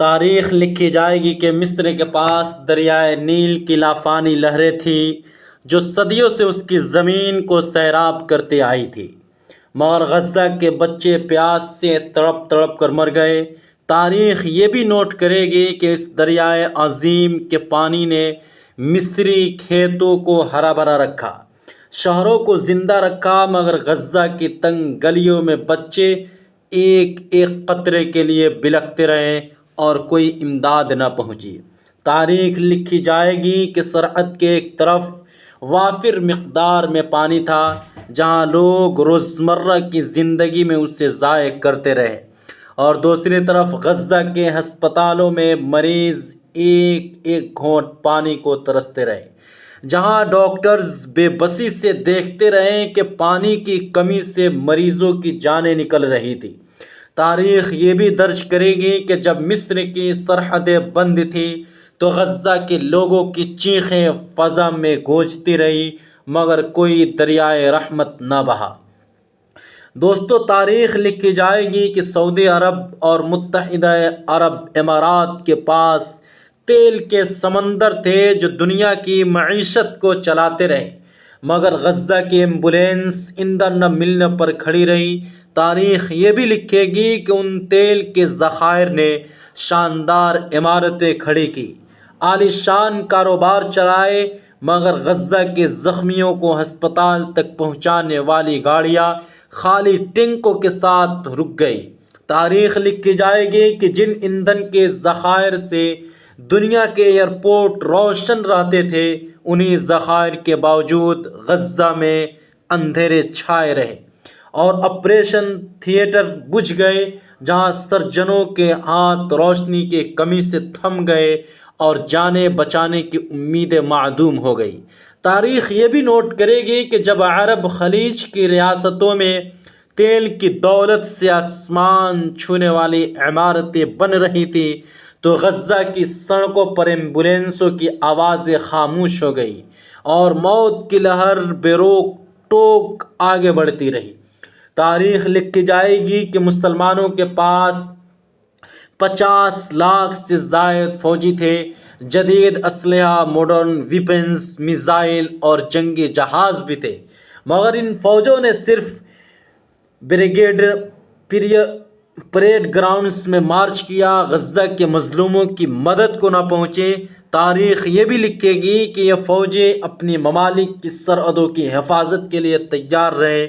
تاریخ لکھی جائے گی کہ مصر کے پاس دریائے نیل کی لافانی لہریں تھیں جو صدیوں سے اس کی زمین کو سیراب کرتے آئی تھی، مگر غزہ کے بچے پیاس سے تڑپ تڑپ کر مر گئے۔ تاریخ یہ بھی نوٹ کرے گی کہ اس دریائے عظیم کے پانی نے مصری کھیتوں کو ہرا بھرا رکھا، شہروں کو زندہ رکھا، مگر غزہ کی تنگ گلیوں میں بچے ایک ایک قطرے کے لیے بلکتے رہے اور کوئی امداد نہ پہنچی۔ تاریخ لکھی جائے گی کہ سرحد کے ایک طرف وافر مقدار میں پانی تھا جہاں لوگ روزمرہ کی زندگی میں اسے ضائع کرتے رہے، اور دوسری طرف غزہ کے ہسپتالوں میں مریض ایک ایک گھونٹ پانی کو ترستے رہے، جہاں ڈاکٹرز بے بسی سے دیکھتے رہے کہ پانی کی کمی سے مریضوں کی جانیں نکل رہی تھیں۔ تاریخ یہ بھی درج کرے گی کہ جب مصر کی سرحدیں بند تھیں تو غزہ کے لوگوں کی چیخیں فضا میں گونجتی رہی، مگر کوئی دریائے رحمت نہ بہا۔ دوستو، تاریخ لکھی جائے گی کہ سعودی عرب اور متحدہ عرب امارات کے پاس تیل کے سمندر تھے جو دنیا کی معیشت کو چلاتے رہے، مگر غزہ کی ایمبولینس ایندھن نہ ملنے پر کھڑی رہی۔ تاریخ یہ بھی لکھے گی کہ ان تیل کے ذخائر نے شاندار عمارتیں کھڑی کی، عالی شان کاروبار چلائے، مگر غزہ کے زخمیوں کو ہسپتال تک پہنچانے والی گاڑیاں خالی ٹینکوں کے ساتھ رک گئی۔ تاریخ لکھی جائے گی کہ جن ایندھن کے ذخائر سے دنیا کے ایئرپورٹ روشن رہتے تھے، انہی ذخائر کے باوجود غزہ میں اندھیرے چھائے رہے اور آپریشن تھیٹر بجھ گئے، جہاں سرجنوں کے ہاتھ روشنی کی کمی سے تھم گئے اور جانیں بچانے کی امیدیں معدوم ہو گئی۔ تاریخ یہ بھی نوٹ کرے گی کہ جب عرب خلیج کی ریاستوں میں تیل کی دولت سے آسمان چھونے والی عمارتیں بن رہی تھیں تو غزہ کی سڑکوں پر ایمبولینسوں کی آوازیں خاموش ہو گئی اور موت کی لہر بے روک ٹوک آگے بڑھتی رہی۔ تاریخ لکھی جائے گی کہ مسلمانوں کے پاس 50 لاکھ سے زائد فوجی تھے، جدید اسلحہ، ماڈرن ویپنز، میزائل اور جنگی جہاز بھی تھے، مگر ان فوجوں نے صرف پریڈ گراؤنڈز میں مارچ کیا، غزہ کے مظلوموں کی مدد کو نہ پہنچے۔ تاریخ یہ بھی لکھے گی کہ یہ فوجیں اپنی ممالک کی سرحدوں کی حفاظت کے لیے تیار رہے،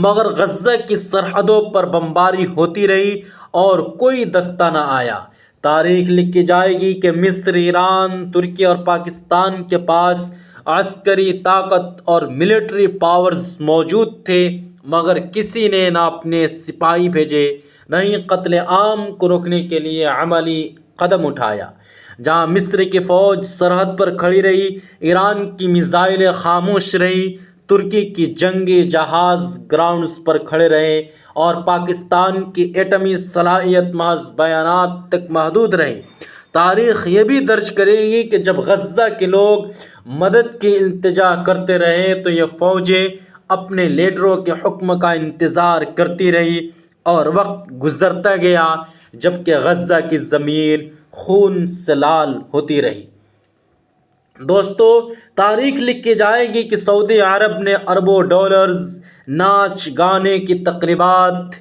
مگر غزہ کی سرحدوں پر بمباری ہوتی رہی اور کوئی دستہ نہ آیا۔ تاریخ لکھی جائے گی کہ مصر، ایران، ترکی اور پاکستان کے پاس عسکری طاقت اور ملٹری پاورز موجود تھے، مگر کسی نے نہ اپنے سپاہی بھیجے نہ ہی قتل عام کو روکنے کے لیے عملی قدم اٹھایا۔ جہاں مصر کی فوج سرحد پر کھڑی رہی، ایران کی میزائلیں خاموش رہی، ترکی کی جنگی جہاز گراؤنڈز پر کھڑے رہے اور پاکستان کی ایٹمی صلاحیت محض بیانات تک محدود رہی۔ تاریخ یہ بھی درج کرے گی کہ جب غزہ کے لوگ مدد کی التجا کرتے رہے تو یہ فوجیں اپنے لیڈروں کے حکم کا انتظار کرتی رہی اور وقت گزرتا گیا جبکہ غزہ کی زمین خون سے لال ہوتی رہی۔ دوستو، تاریخ لکھی جائے گی کہ سعودی عرب نے اربوں ڈالرز ناچ گانے کی تقریبات،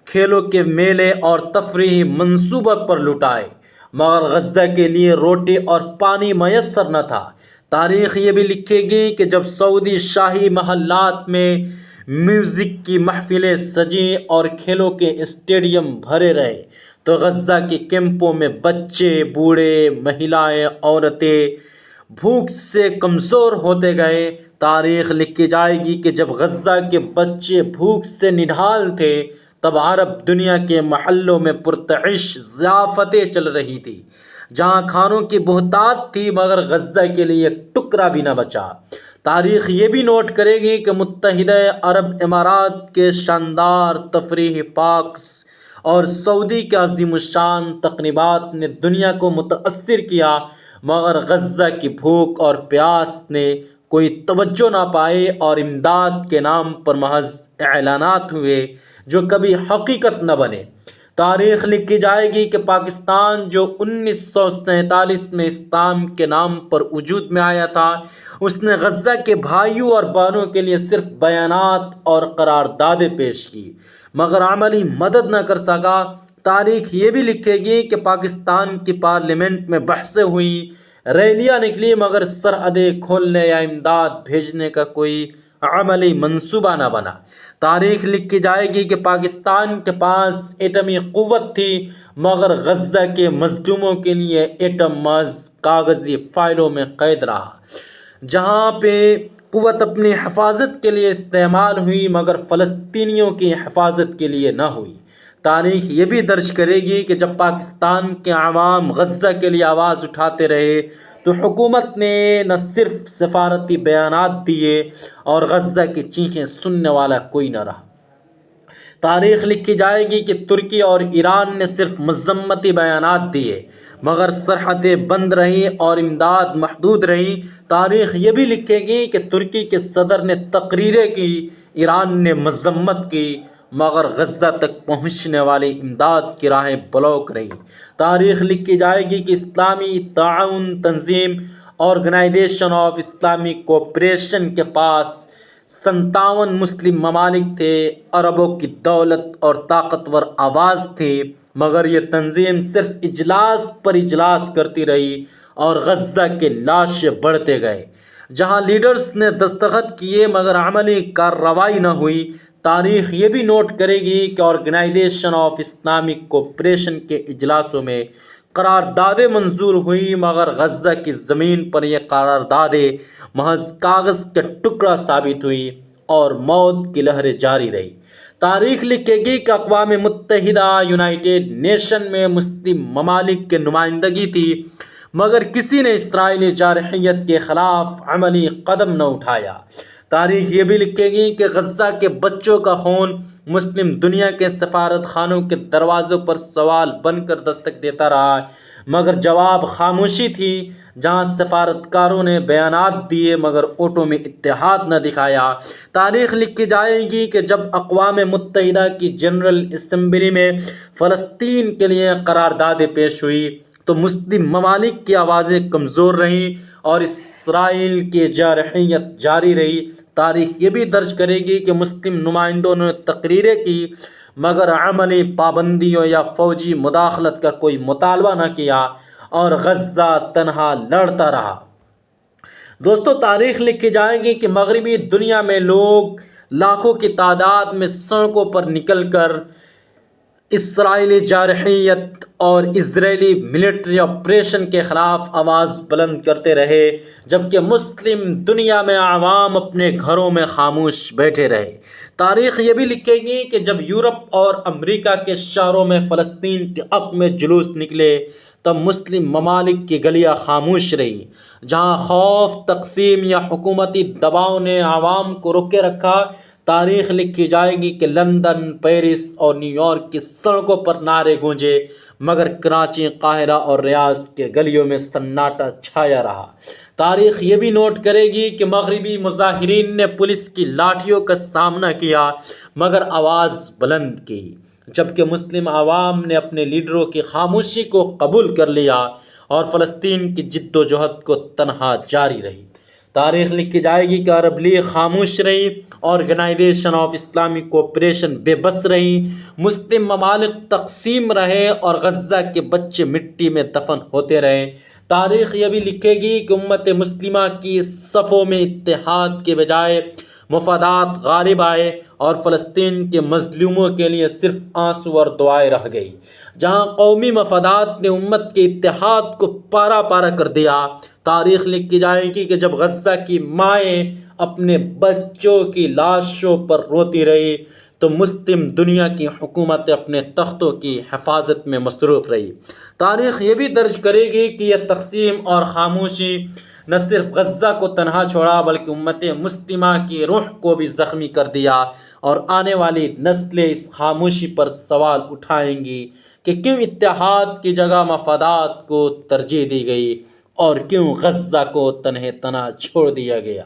کھیلوں کے میلے اور تفریحی منصوبوں پر لٹائے، مگر غزہ کے لیے روٹی اور پانی میسر نہ تھا۔ تاریخ یہ بھی لکھے گی کہ جب سعودی شاہی محلات میں میوزک کی محفلیں سجیں اور کھیلوں کے اسٹیڈیم بھرے رہے تو غزہ کے کیمپوں میں بچے، بوڑھے، مہیلائیں، عورتیں بھوک سے کمزور ہوتے گئے۔ تاریخ لکھی جائے گی کہ جب غزہ کے بچے بھوک سے نڈھال تھے تب عرب دنیا کے محلوں میں پرتعش ضیافتیں چل رہی تھیں، جہاں کھانوں کی بہتات تھی مگر غزہ کے لیے ایک ٹکڑا بھی نہ بچا۔ تاریخ یہ بھی نوٹ کرے گی کہ متحدہ عرب امارات کے شاندار تفریحی پارکس اور سعودی کے عظیم الشان تقریبات نے دنیا کو متاثر کیا، مگر غزہ کی بھوک اور پیاس نے کوئی توجہ نہ پائی اور امداد کے نام پر محض اعلانات ہوئے جو کبھی حقیقت نہ بنے۔ تاریخ لکھی جائے گی کہ پاکستان جو 1947 میں اسلام کے نام پر وجود میں آیا تھا، اس نے غزہ کے بھائیوں اور بہنوں کے لیے صرف بیانات اور قراردادیں پیش کی، مگر عملی مدد نہ کر سکا۔ تاریخ یہ بھی لکھے گی کہ پاکستان کی پارلیمنٹ میں بحثیں ہوئیں، ریلیاں نکلی، مگر سرحدیں کھولنے یا امداد بھیجنے کا کوئی عملی منصوبہ نہ بنا۔ تاریخ لکھی جائے گی کہ پاکستان کے پاس ایٹمی قوت تھی، مگر غزہ کے مظلوموں کے لیے ایٹم محض کاغذی فائلوں میں قید رہا۔ جہاں پہ قوت اپنی حفاظت کے لیے استعمال ہوئی، مگر فلسطینیوں کی حفاظت کے لیے نہ ہوئی۔ تاریخ یہ بھی درج کرے گی کہ جب پاکستان کے عوام غزہ کے لیے آواز اٹھاتے رہے تو حکومت نے نہ صرف سفارتی بیانات دیے اور غزہ کی چیخیں سننے والا کوئی نہ رہا۔ تاریخ لکھی جائے گی کہ ترکی اور ایران نے صرف مذمتی بیانات دیے، مگر سرحدیں بند رہیں اور امداد محدود رہی۔ تاریخ یہ بھی لکھے گی کہ ترکی کے صدر نے تقریریں کی، ایران نے مذمت کی، مگر غزہ تک پہنچنے والی امداد کی راہیں بلاک رہی۔ تاریخ لکھی جائے گی کہ اسلامی تعاون تنظیم آرگنائزیشن آف اسلامک کوآپریشن کے پاس 57 مسلم ممالک تھے، عربوں کی دولت اور طاقتور آواز تھی، مگر یہ تنظیم صرف اجلاس پر اجلاس کرتی رہی اور غزہ کے لاشیں بڑھتے گئے۔ جہاں لیڈرز نے دستخط کیے مگر عملی کارروائی نہ ہوئی۔ تاریخ یہ بھی نوٹ کرے گی کہ آرگنائزیشن آف اسلامک کوآپریشن کے اجلاسوں میں قراردادیں منظور ہوئی، مگر غزہ کی زمین پر یہ قراردادیں محض کاغذ کا ٹکڑا ثابت ہوئی اور موت کی لہریں جاری رہی۔ تاریخ لکھے گی کہ اقوام متحدہ یونائٹڈ نیشن میں مسلم ممالک کی نمائندگی تھی، مگر کسی نے اسرائیلی جارحیت کے خلاف عملی قدم نہ اٹھایا۔ تاریخ یہ بھی لکھے گی کہ غزہ کے بچوں کا خون مسلم دنیا کے سفارت خانوں کے دروازوں پر سوال بن کر دستک دیتا رہا، مگر جواب خاموشی تھی۔ جہاں سفارتکاروں نے بیانات دیے مگر ووٹوں میں اتحاد نہ دکھایا۔ تاریخ لکھی جائے گی کہ جب اقوام متحدہ کی جنرل اسمبلی میں فلسطین کے لیے قراردادیں پیش ہوئی تو مسلم ممالک کی آوازیں کمزور رہیں اور اسرائیل کی جارحیت جاری رہی۔ تاریخ یہ بھی درج کرے گی کہ مسلم نمائندوں نے تقریریں کی مگر عملی پابندیوں یا فوجی مداخلت کا کوئی مطالبہ نہ کیا اور غزہ تنہا لڑتا رہا۔ دوستو، تاریخ لکھی جائے گی کہ مغربی دنیا میں لوگ لاکھوں کی تعداد میں سڑکوں پر نکل کر اسرائیلی جارحیت اور اسرائیلی ملٹری آپریشن کے خلاف آواز بلند کرتے رہے، جبکہ مسلم دنیا میں عوام اپنے گھروں میں خاموش بیٹھے رہے۔ تاریخ یہ بھی لکھے گی کہ جب یورپ اور امریکہ کے شہروں میں فلسطین کے حق میں جلوس نکلے تب مسلم ممالک کی گلیاں خاموش رہی۔ جہاں خوف، تقسیم یا حکومتی دباؤ نے عوام کو روکے رکھا، تاریخ لکھی جائے گی کہ لندن، پیرس اور نیو یارک کی سڑکوں پر نعرے گونجے مگر کراچی، قاہرہ اور ریاض کے گلیوں میں سناٹا چھایا رہا۔ تاریخ یہ بھی نوٹ کرے گی کہ مغربی مظاہرین نے پولیس کی لاٹھیوں کا سامنا کیا مگر آواز بلند کی، جبکہ مسلم عوام نے اپنے لیڈروں کی خاموشی کو قبول کر لیا اور فلسطین کی جد و جہد کو تنہا جاری رہی۔ تاریخ لکھی جائے گی کہ عرب لیگ خاموش رہی، آرگنائزیشن آف اسلامک کوآپریشن بے بس رہی، مسلم ممالک تقسیم رہے اور غزہ کے بچے مٹی میں دفن ہوتے رہے۔ تاریخ یہ بھی لکھے گی کہ امت مسلمہ کی صفوں میں اتحاد کے بجائے مفادات غالب آئے اور فلسطین کے مظلوموں کے لیے صرف آنسو اور دعائیں رہ گئی۔ جہاں قومی مفادات نے امت کے اتحاد کو پارا پارا کر دیا۔ تاریخ لکھی جائے گی کہ جب غزہ کی مائیں اپنے بچوں کی لاشوں پر روتی رہی تو مسلم دنیا کی حکومتیں اپنے تختوں کی حفاظت میں مصروف رہی۔ تاریخ یہ بھی درج کرے گی کہ یہ تقسیم اور خاموشی نہ صرف غزہ کو تنہا چھوڑا بلکہ امت مسلمہ کی روح کو بھی زخمی کر دیا، اور آنے والی نسلیں اس خاموشی پر سوال اٹھائیں گی کہ کیوں اتحاد کی جگہ مفادات کو ترجیح دی گئی اور کیوں غزہ کو تنہا چھوڑ دیا گیا۔